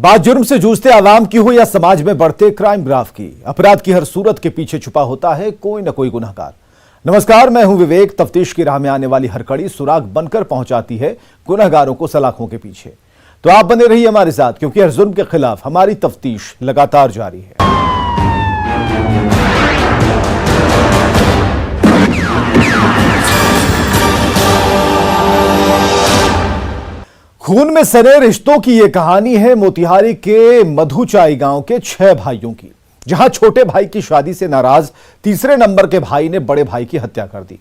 बात जुर्म से जूझते आवाम की हो या समाज में बढ़ते क्राइम ग्राफ की, अपराध की हर सूरत के पीछे छुपा होता है कोई न कोई गुनहगार। नमस्कार, मैं हूं विवेक। तफ्तीश की राह में आने वाली हर कड़ी सुराग बनकर पहुंचाती है गुनहगारों को सलाखों के पीछे। तो आप बने रहिए हमारे साथ, क्योंकि हर जुर्म के खिलाफ हमारी तफ्तीश लगातार जारी है। खून में सने रिश्तों की यह कहानी है मोतिहारी के मधुचाई गांव के 6 भाइयों की, जहां छोटे भाई की शादी से नाराज तीसरे नंबर के भाई ने बड़े भाई की हत्या कर दी,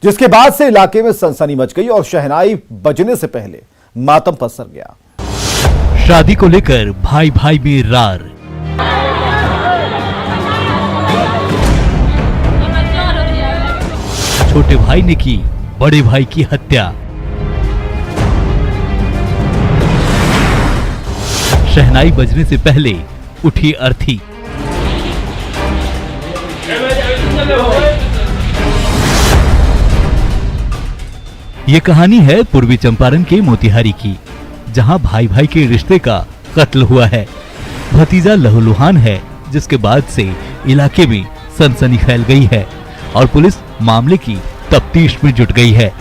जिसके बाद से इलाके में सनसनी मच गई और शहनाई बजने से पहले मातम पसर गया। शादी को लेकर भाई भाई में रार। छोटे भाई ने की बड़े भाई की हत्या। शहनाई बजने से पहले उठी अर्थी। ये कहानी है पूर्वी चंपारण के मोतिहारी की, जहां भाई भाई के रिश्ते का कत्ल हुआ है। भतीजा लहूलुहान है, जिसके बाद से इलाके में सनसनी फैल गई है और पुलिस मामले की तफ्तीश में जुट गई है।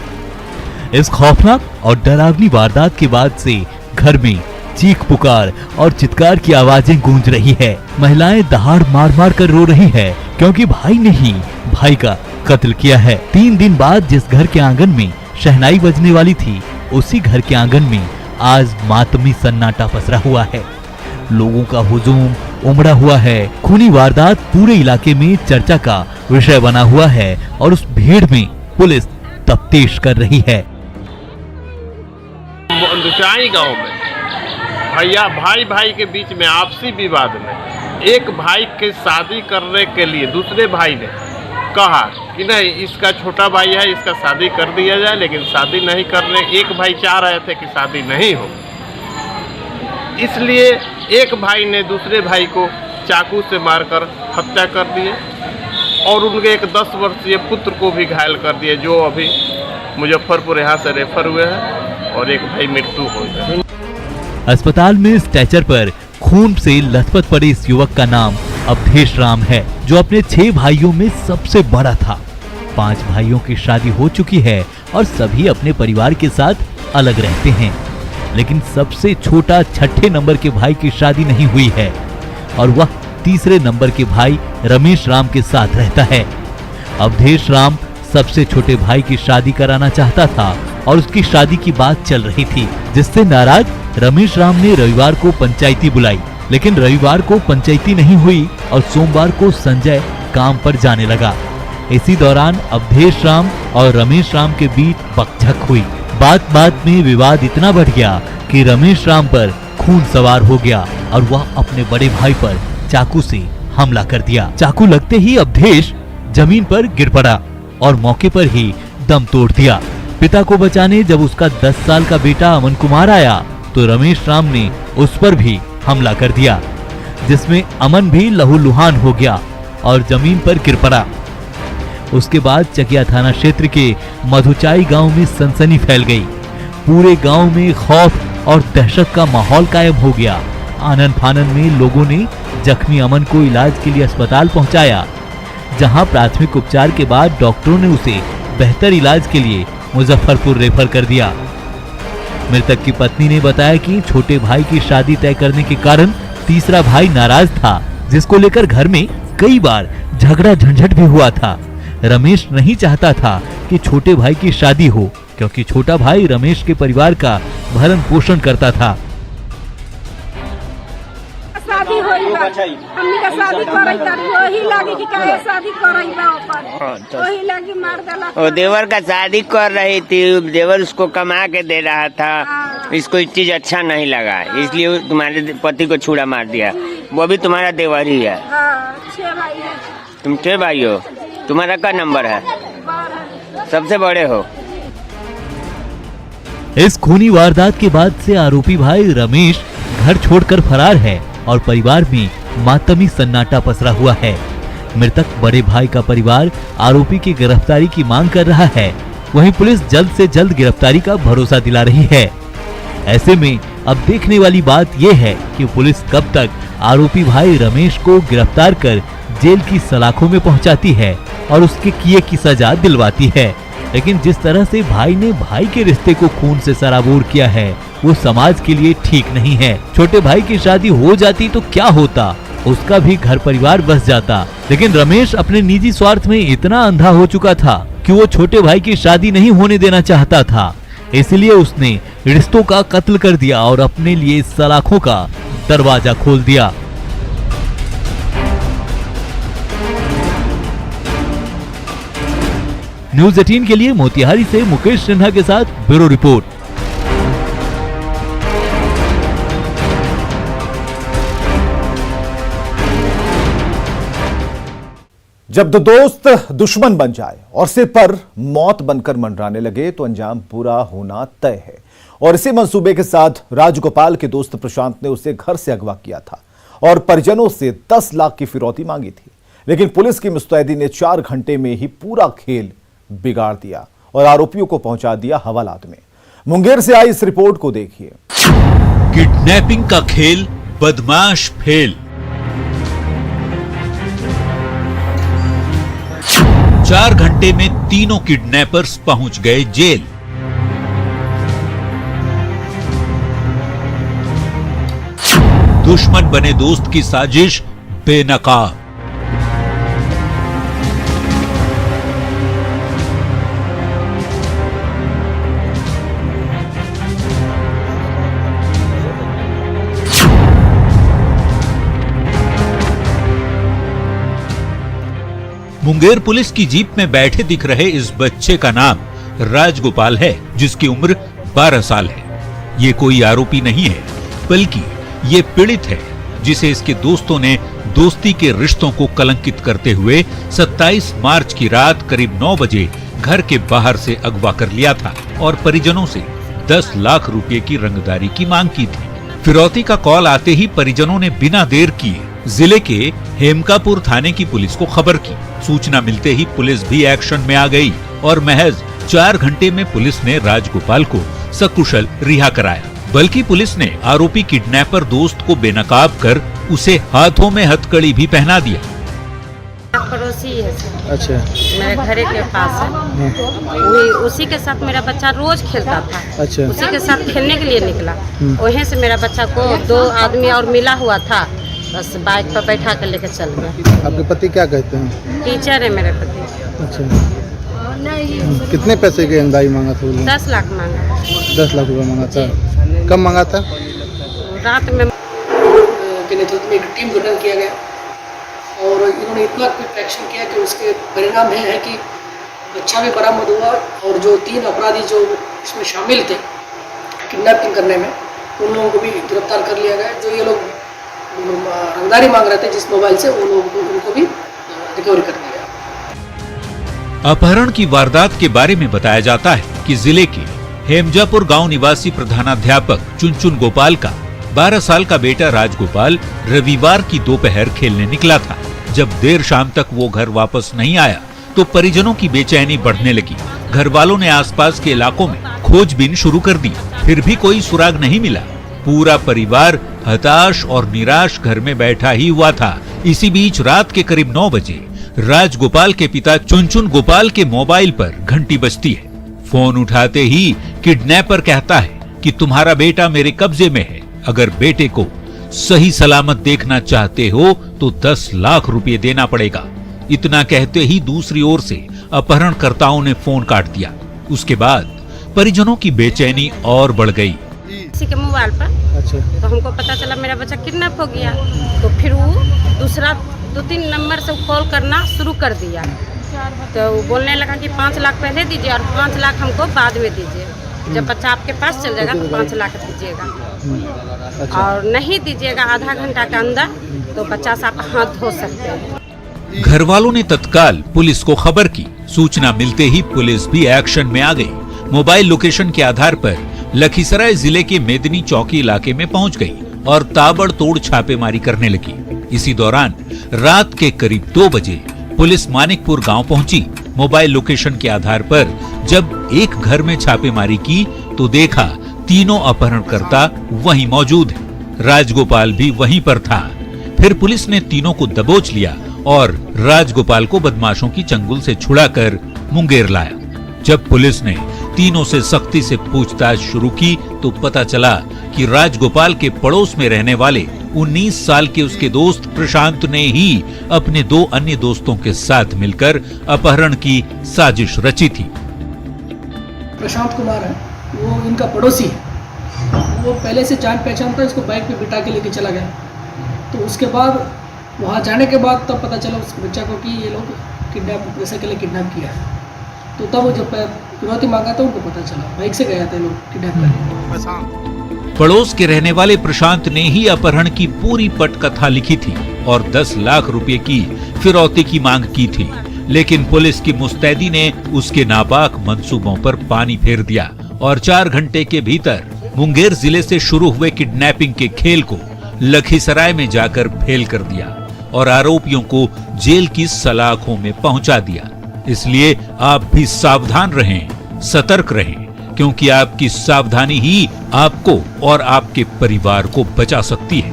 इस खौफनाक और डरावनी वारदात के बाद से घर में चीख पुकार और चित्कार की आवाजें गूंज रही है। महिलाएं दहाड़ मार मार कर रो रही है, क्योंकि भाई ने ही भाई का कत्ल किया है। 3 दिन बाद जिस घर के आंगन में शहनाई बजने वाली थी, उसी घर के आंगन में आज मातमी सन्नाटा पसरा हुआ है। लोगों का हुजूम उमड़ा हुआ है। खूनी वारदात पूरे इलाके में चर्चा का विषय बना हुआ है और उस भीड़ में पुलिस तफ्तीश कर रही है। मधुचाई गांव में भैया भाई के बीच में आपसी विवाद में एक भाई के शादी करने के लिए दूसरे भाई ने कहा कि नहीं, इसका छोटा भाई है, इसका शादी कर दिया जाए, लेकिन शादी नहीं करने एक भाई चाह रहे थे कि शादी नहीं हो। इसलिए एक भाई ने दूसरे भाई को चाकू से मारकर हत्या कर दिए और उनके एक 10 वर्षीय पुत्र को भी घायल कर दिए, जो अभी मुजफ्फरपुर यहाँ से रेफर हुए हैं और एक भाई मृत्यु हो गई। अस्पताल में स्ट्रेचर पर खून से लथपथ पड़े इस युवक का नाम अवधेश राम है, जो अपने 6 भाइयों में सबसे बड़ा था। 5 भाइयों की शादी हो चुकी है और सभी अपने परिवार के साथ अलग रहते हैं, लेकिन सबसे छोटा 6ठे नंबर के भाई की शादी नहीं हुई है और वह तीसरे नंबर के भाई रमेश राम के साथ रहता है। अवधेश राम सबसे छोटे भाई की शादी कराना चाहता था और उसकी शादी की बात चल रही थी, जिससे नाराज रमेश राम ने रविवार को पंचायती बुलाई, लेकिन रविवार को पंचायती नहीं हुई और सोमवार को संजय काम पर जाने लगा। इसी दौरान अवधेश राम और रमेश राम के बीच बकझक हुई। बात बात में विवाद इतना बढ़ गया कि रमेश राम पर खून सवार हो गया और वह अपने बड़े भाई पर चाकू से हमला कर दिया। चाकू लगते ही अवधेश जमीन पर गिर पड़ा और मौके पर ही दम तोड़ दिया। पिता को बचाने जब उसका 10 साल का बेटा अमन कुमार आया, तो रमेश राम ने उस पर भी हमला कर दिया, जिसमें अमन भी लहूलुहान हो गया और जमीन पर गिर पड़ा। उसके बाद चकिया थाना क्षेत्र के मधुचाई गांव में सनसनी फैल गई। पूरे गांव में खौफ और दहशत का माहौल कायम हो गया। आनन फानन में लोगों ने जख्मी अमन को इलाज के लिए अस्पताल पहुंचाया, जहां प्राथमिक उपचार के बाद डॉक्टरों ने उसे बेहतर इलाज के लिए मुजफ्फरपुर रेफर कर दिया। मृतक की पत्नी ने बताया कि छोटे भाई की शादी तय करने के कारण तीसरा भाई नाराज था, जिसको लेकर घर में कई बार झगड़ा झंझट भी हुआ था। रमेश नहीं चाहता था कि छोटे भाई की शादी हो, क्योंकि छोटा भाई रमेश के परिवार का भरण पोषण करता था। शादी होई बा, हमनी का शादी करई तारी, वही लागी कि काहे शादी करई बा ओपर, वही लागी मार देला। वो देवर का शादी कर रही थी, देवर उसको कमा के दे रहा था, इसको इस चीज अच्छा नहीं लगा, इसलिए तुम्हारे पति को छुरा मार दिया। वो भी तुम्हारा देवर ही है। 6 भाई है। तुम 6 भाई हो, तुम्हारा क्या नंबर है? सबसे बड़े हो। इस खूनी वारदात के बाद से आरोपी भाई रमेश घर छोड़कर फरार है और परिवार में मातमी सन्नाटा पसरा हुआ है। मृतक बड़े भाई का परिवार आरोपी की गिरफ्तारी की मांग कर रहा है। वहीं पुलिस जल्द से जल्द गिरफ्तारी का भरोसा दिला रही है। ऐसे में अब देखने वाली बात ये है कि पुलिस कब तक आरोपी भाई रमेश को गिरफ्तार कर जेल की सलाखों में पहुंचाती है और उसके किए की सजा दिलवाती है। लेकिन जिस तरह से भाई ने भाई के रिश्ते को खून से सराबोर किया है वो समाज के लिए ठीक नहीं है। छोटे भाई की शादी हो जाती तो क्या होता, उसका भी घर परिवार बस जाता। लेकिन रमेश अपने निजी स्वार्थ में इतना अंधा हो चुका था कि वो छोटे भाई की शादी नहीं होने देना चाहता था। इसलिए उसने रिश्तों का कत्ल कर दिया और अपने लिए सलाखों का दरवाजा खोल दिया। न्यूज़ 18 के लिए मोतिहारी से मुकेश सिन्हा के साथ ब्यूरो रिपोर्ट। जब दो दोस्त दुश्मन बन जाए और सिर पर मौत बनकर मंडराने लगे तो अंजाम बुरा होना तय है। और इसी मंसूबे के साथ राजगोपाल के दोस्त प्रशांत ने उसे घर से अगवा किया था और परिजनों से 10 लाख की फिरौती मांगी थी। लेकिन पुलिस की मुस्तैदी ने 4 घंटे में ही पूरा खेल बिगाड़ दिया और आरोपियों को पहुंचा दिया हवालात में। मुंगेर से आई इस रिपोर्ट को देखिए। किडनैपिंग का खेल बदमाश फेल। 4 घंटे में तीनों किडनैपर्स पहुंच गए जेल। दुश्मन बने दोस्त की साजिश बेनकाब। मुंगेर पुलिस की जीप में बैठे दिख रहे इस बच्चे का नाम राजगोपाल है, जिसकी उम्र 12 साल है। ये कोई आरोपी नहीं है, बल्कि ये पीड़ित है, जिसे इसके दोस्तों ने दोस्ती के रिश्तों को कलंकित करते हुए 27 मार्च की रात करीब 9 बजे घर के बाहर से अगवा कर लिया था और परिजनों से 10 लाख रुपए की रंगदारी की मांग की थी। फिरौती का कॉल आते ही परिजनों ने बिना देर किए जिले के हेमकापुर थाने की पुलिस को खबर की। सूचना मिलते ही पुलिस भी एक्शन में आ गई और महज 4 घंटे में पुलिस ने राजगोपाल को सकुशल रिहा कराया। बल्कि पुलिस ने आरोपी किडनैपर दोस्त को बेनकाब कर उसे हाथों में हथकड़ी भी पहना दिया। पड़ोसी है सर। अच्छा, मेरे घरे के पास है। उसी के साथ मेरा बच्चा रोज खेलता था। अच्छा, उसी के साथ खेलने के लिए निकला। वहीं से मेरा बच्चा को 2 आदमी और मिला हुआ था, बस बाइक पर बैठा कर लेकर चल गया। आपके पति क्या कहते हैं? टीचर है मेरे पति। अच्छा, कितने पैसे की रंगदारी मांगा था? 10 लाख मांगा। 10 लाख रुपए मांगा था। कब मांगा था? रात में के नेतृत्व में एक टीम गठन किया गया और इन्होंने इतना क्विक एक्शन किया कि उसके परिणाम है कि बच्चा भी बरामद हुआ और जो 3 अपराधी जो इसमें शामिल थे किडनैपिंग करने में, उन लोगों को भी गिरफ्तार कर लिया गया। जो ये लोग रंगदारी मांग रहे थे जिस मोबाइल से, उनको भी रिकवरी कर लिया। अपहरण की वारदात के बारे में बताया जाता है कि जिले के हेमजापुर गांव निवासी प्रधानाध्यापक चुनचुन गोपाल का 12 साल का बेटा राजगोपाल रविवार की दोपहर खेलने निकला था। जब देर शाम तक वो घर वापस नहीं आया तो परिजनों की बेचैनी बढ़ने लगी। घर वालों ने आसपास के इलाकों में खोजबीन शुरू कर दी, फिर भी कोई सुराग नहीं मिला। पूरा परिवार हताश और निराश घर में बैठा ही हुआ था। इसी बीच रात के करीब 9 बजे राजगोपाल के पिता चुनचुन गोपाल के मोबाइल पर घंटी बजती है। फोन उठाते ही किडनैपर कहता है कि तुम्हारा बेटा मेरे कब्जे में है, अगर बेटे को सही सलामत देखना चाहते हो तो 10 लाख रुपए देना पड़ेगा। इतना कहते ही दूसरी ओर से अपहरणकर्ताओं ने फोन काट दिया। उसके बाद परिजनों की बेचैनी और बढ़ गई। किसी के मोबाइल पर अच्छा, तो हमको पता चला मेरा बच्चा किडनैप हो गया। तो फिर वो दूसरा 2-3 नंबर से कॉल करना शुरू कर दिया। तो वो बोलने लगा कि 5 लाख पहले दीजिए और 5 लाख हमको बाद में दीजिए। जब बच्चा आपके पास चल जाएगा तो 5 लाख दीजिएगा और नहीं दीजिएगा आधा घंटा के अंदर तो बच्चा से आप हाथ धो सकते हैं। घर वालों ने तत्काल पुलिस को खबर की। सूचना मिलते ही पुलिस भी एक्शन में आ गई। मोबाइल लोकेशन के आधार पर लखीसराय जिले के मेदनी चौकी इलाके में पहुंच गई और ताबड़तोड़ छापेमारी करने लगी। इसी दौरान रात के करीब 2 बजे पुलिस मानिकपुर गांव पहुंची। मोबाइल लोकेशन के आधार पर जब एक घर में छापेमारी की तो देखा तीनों अपहरणकर्ता वहीं मौजूद हैं। राजगोपाल भी वहीं पर था। फिर पुलिस ने तीनों को दबोच लिया और राजगोपाल को बदमाशों की चंगुल से छुड़ाकर मुंगेर लाया। जब पुलिस ने तीनों से सख्ती से पूछताछ शुरू की तो पता चला कि राजगोपाल के पड़ोस में रहने वाले 19 साल के उसके दोस्त प्रशांत ने ही अपने 2 अन्य दोस्तों के साथ मिलकर अपहरण की साजिश रची थी। प्रशांत कुमार है, वो इनका पड़ोसी है। वो पहले से जान पहचान था, इसको बाइक पे बिठा के लेके चला गया। तो उसके बाद वहाँ जाने के बाद तब पता चला उस बच्चा को कि ये लोग किडनैप, पैसे के लिए किडनैप किया है। तो तब जब फिरौती मांगा तो उनको पता चला, बाइक से गया था लोग किडनैप करने। पड़ोस के रहने वाले प्रशांत ने ही अपहरण की पूरी पटकथा लिखी थी और 10 लाख रुपए की फिरौती की मांग की थी, लेकिन पुलिस की मुस्तैदी ने उसके नापाक मंसूबों पर पानी फेर दिया और 4 घंटे के भीतर मुंगेर जिले से शुरू हुए किडनैपिंग के खेल को लखीसराय में जाकर फेल कर दिया और आरोपियों को जेल की सलाखों में पहुंचा दिया। इसलिए आप भी सावधान रहें, सतर्क रहें, क्योंकि आपकी सावधानी ही आपको और आपके परिवार को बचा सकती है।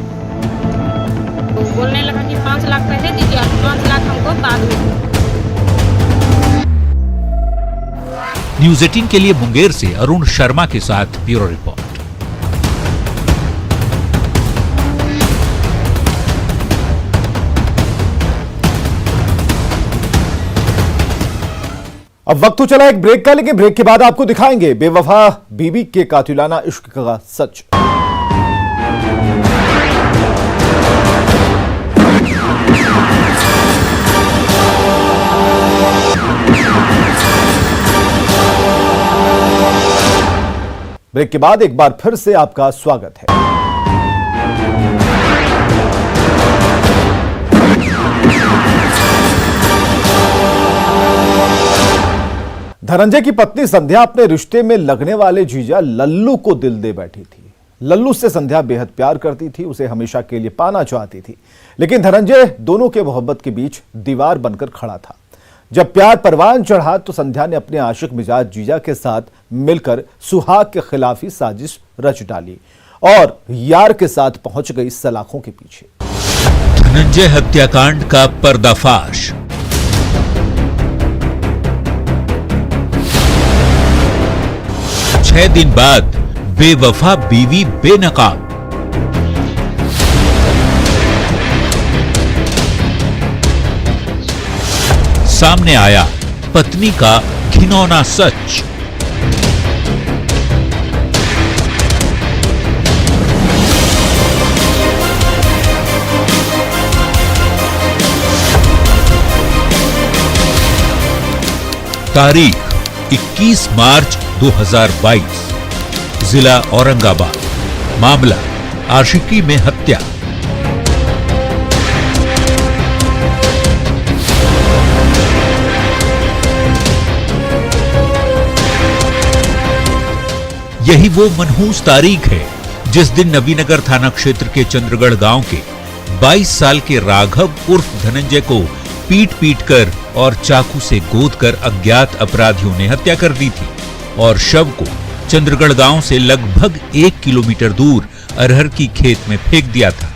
बोलने लगा कि 5 लाख पहले दीजिए और 5 लाख हमको बाद में। न्यूज़ 18 के लिए मुंगेर से अरुण शर्मा के साथ ब्यूरो रिपोर्ट। अब वक्त तो चला एक ब्रेक का, लेकिन ब्रेक के बाद आपको दिखाएंगे बेवफा बीवी के कातिलाना इश्क का सच। ब्रेक के बाद एक बार फिर से आपका स्वागत है। धनंजय की पत्नी संध्या अपने रिश्ते में लगने वाले जीजा लल्लू को दिल दे बैठी थी। लल्लू से संध्या बेहद प्यार करती थी, उसे हमेशा के लिए पाना चाहती थी, लेकिन धनंजय दोनों के मोहब्बत के बीच दीवार बनकर खड़ा था। जब प्यार परवान चढ़ा तो संध्या ने अपने आशिक मिजाज जीजा के साथ मिलकर सुहाग के खिलाफ ही साजिश रच डाली और यार के साथ पहुंच गई सलाखों के पीछे। धनंजय हत्याकांड का पर्दाफाश। छह दिन बाद बेवफा बीवी बेनकाब। सामने आया पत्नी का घिनौना सच। तारीख 21 मार्च 2022, जिला औरंगाबाद। मामला आशिकी में हत्या। यही वो मनहूस तारीख है जिस दिन नवीनगर थाना क्षेत्र के चंद्रगढ़ गांव के 22 साल के राघव उर्फ धनंजय को पीट पीट कर और चाकू से गोद कर अज्ञात अपराधियों ने हत्या कर दी थी और शव को चंद्रगढ़ गांव से लगभग 1 किलोमीटर दूर अरहर की खेत में फेंक दिया था,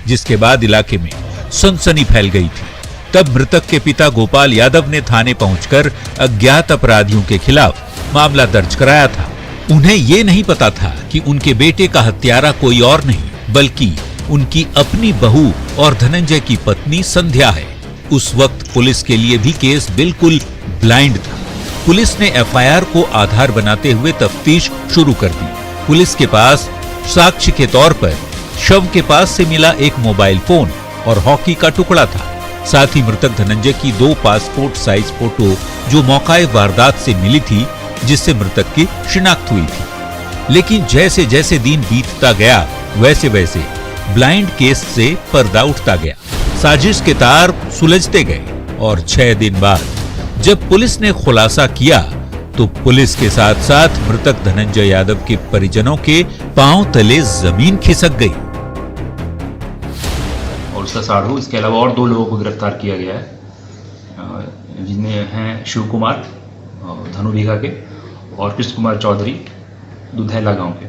जिसके बाद इलाके में सनसनी फैल गई थी। तब मृतक के पिता गोपाल यादव ने थाने पहुंचकर अज्ञात अपराधियों के खिलाफ मामला दर्ज कराया था। उन्हें ये नहीं पता था कि उनके बेटे का हत्यारा कोई और नहीं बल्कि उनकी अपनी बहू और धनंजय की पत्नी संध्या है। उस वक्त पुलिस के लिए भी केस बिल्कुल ब्लाइंड था। पुलिस ने एफआईआर को आधार बनाते हुए तफ्तीश शुरू कर दी। पुलिस के पास साक्ष्य के तौर पर शव के पास से मिला एक मोबाइल फोन और हॉकी का टुकड़ा था। साथ ही मृतक धनंजय की 2 पासपोर्ट साइज फोटो जो मौकाए वारदात से मिली थी, जिससे मृतक की शिनाख्त हुई थी। लेकिन जैसे जैसे दिन बीतता गया वैसे वैसे ब्लाइंड केस से पर्दा उठता गया। साजिश के तार सुलझते गए और 6 दिन बाद जब पुलिस ने खुलासा किया तो पुलिस के साथ साथ मृतक धनंजय यादव के परिजनों के पांव तले जमीन खिसक गई। और उसका साढ़ू, इसके अलावा और 2 लोगों को गिरफ्तार किया गया है, जिनमें हैं शिव कुमार धनुबीघा के और कृष्ण कुमार चौधरी दुधैला गांव के।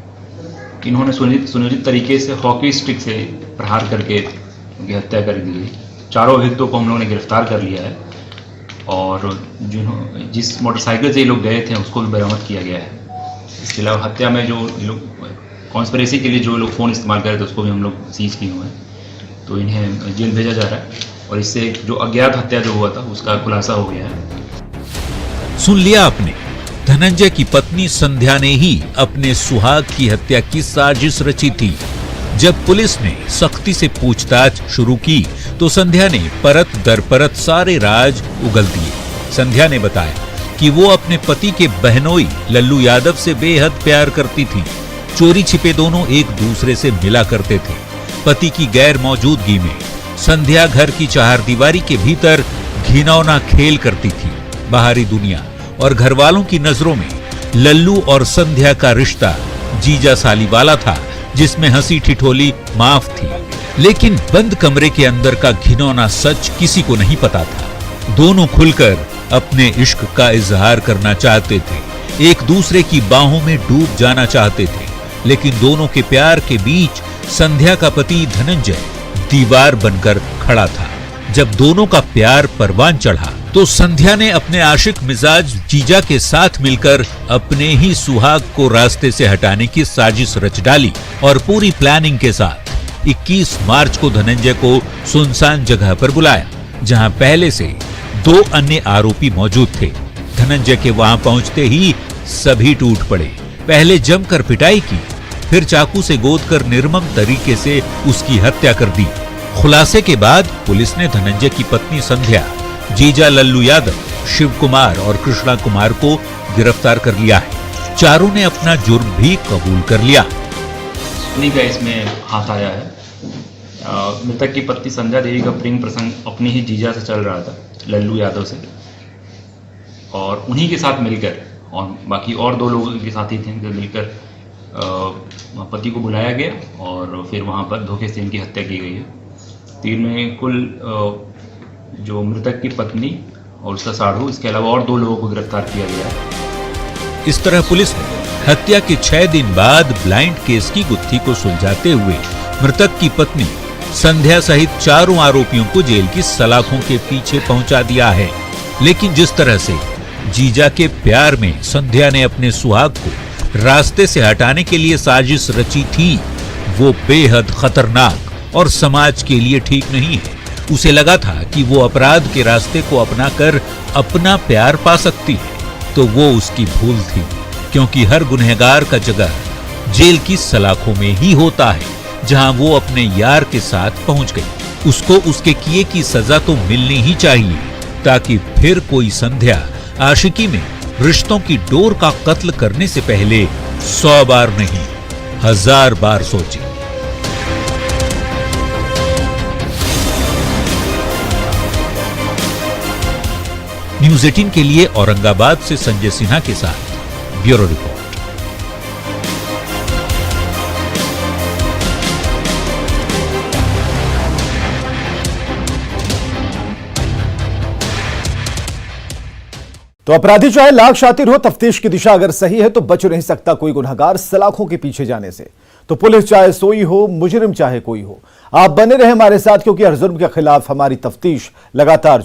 इन्होंने सुनियोजित तरीके से हॉकी स्टिक से प्रहार करके उनकी हत्या कर दी। चारों अभियुक्तों को हम लोगों ने गिरफ्तार कर लिया है और जिस मोटरसाइकिल से ये लोग गए थे उसको भी बरामद किया गया है। इसके अलावा हत्या में जो लोग कॉन्स्पिरेसी के लिए जो लोग फ़ोन इस्तेमाल कर रहे थे उसको भी हम लोग सीज किए हुए हैं। तो इन्हें जेल भेजा जा रहा है और इससे जो अज्ञात हत्या जो हुआ था उसका खुलासा हो गया है। सुन लिया आपने, धनंजय की पत्नी संध्या ने ही अपने सुहाग की हत्या की साजिश रची थी। जब पुलिस ने सख्ती से पूछताछ शुरू की तो संध्या ने परत दर परत सारे राज उगल दिए। संध्या ने बताया कि वो अपने पति के बहनोई लल्लू यादव से बेहद प्यार करती थी। चोरी छिपे दोनों एक दूसरे से मिला करते थे। पति की गैर मौजूदगी में संध्या घर की चारदीवारी के भीतर घिनौना खेल करती थी। बाहरी दुनिया और घर वालों की नजरों में लल्लू और संध्या का रिश्ता जीजा साली वाला था, जिसमें हंसी ठिठोली माफ थी। लेकिन बंद कमरे के अंदर का घिनौना सच किसी को नहीं पता था। दोनों खुलकर अपने इश्क का इजहार करना चाहते थे, एक दूसरे की बाहों में डूब जाना चाहते थे। लेकिन दोनों के प्यार के बीच संध्या का पति धनंजय दीवार बनकर खड़ा था। जब दोनों का प्यार परवान चढ़ा तो संध्या ने अपने आशिक मिजाज जीजा के साथ मिलकर अपने ही सुहाग को रास्ते से हटाने की साजिश रच डाली और पूरी प्लानिंग के साथ 21 मार्च को धनंजय को सुनसान जगह पर बुलाया, जहां पहले से 2 अन्य आरोपी मौजूद थे। धनंजय के वहां पहुंचते ही सभी टूट पड़े। पहले जमकर पिटाई की, फिर चाकू से गोदकर निर्मम तरीके से उसकी हत्या कर दी। खुलासे के बाद पुलिस ने धनंजय की पत्नी संध्या, जीजा लल्लू यादव, शिव कुमार और कृष्णा कुमार को गिरफ्तार कर लिया है। चारों ने अपना जुर्म भी कबूल कर लिया। उन्हीं का इसमें हाथ आया है। मृतक की पत्नी संध्या देवी का प्रेम प्रसंग अपनी ही जीजा से चल रहा था, लल्लू यादव से, और उन्हीं के साथ मिलकर और बाकी और 2 लोगों के साथी थे, जो मिलकर पति को बुलाया गया और फिर वहां पर धोखे से इनकी हत्या की गई है। तीन में कुल जो मृतक की पत्नी और उसका साढ़ू, इसके अलावा और 2 लोगों को गिरफ्तार किया गया है। इस तरह पुलिस ने हत्या के 6 दिन बाद ब्लाइंड केस की गुत्थी को सुलझाते हुए मृतक की पत्नी संध्या सहित 4 आरोपियों को जेल की सलाखों के पीछे पहुंचा दिया है। लेकिन जिस तरह से जीजा के प्यार में संध्या ने अपने सुहाग को रास्ते से हटाने के लिए साजिश रची थी, वो बेहद खतरनाक और समाज के लिए ठीक नहीं है। उसे लगा था कि वो अपराध के रास्ते को अपनाकर अपना प्यार पा सकती है, तो वो उसकी भूल थी, क्योंकि हर गुनहगार का जगह जेल की सलाखों में ही होता है, जहां वो अपने यार के साथ पहुंच गई। उसको उसके किए की सजा तो मिलनी ही चाहिए, ताकि फिर कोई संध्या आशिकी में रिश्तों की डोर का कत्ल करने से पहले 100 बार नहीं 1000 बार सोचे। न्यूज़ 18 के लिए औरंगाबाद से संजय सिन्हा के साथ ब्यूरो रिपोर्ट। तो अपराधी चाहे लाख शातिर हो, तफ्तीश की दिशा अगर सही है तो बच नहीं सकता कोई गुनहगार सलाखों के पीछे जाने से। तो पुलिस चाहे सोई हो, मुजरिम चाहे कोई हो, आप बने रहे हमारे साथ, क्योंकि हर जुर्म के खिलाफ हमारी तफ्तीश लगातार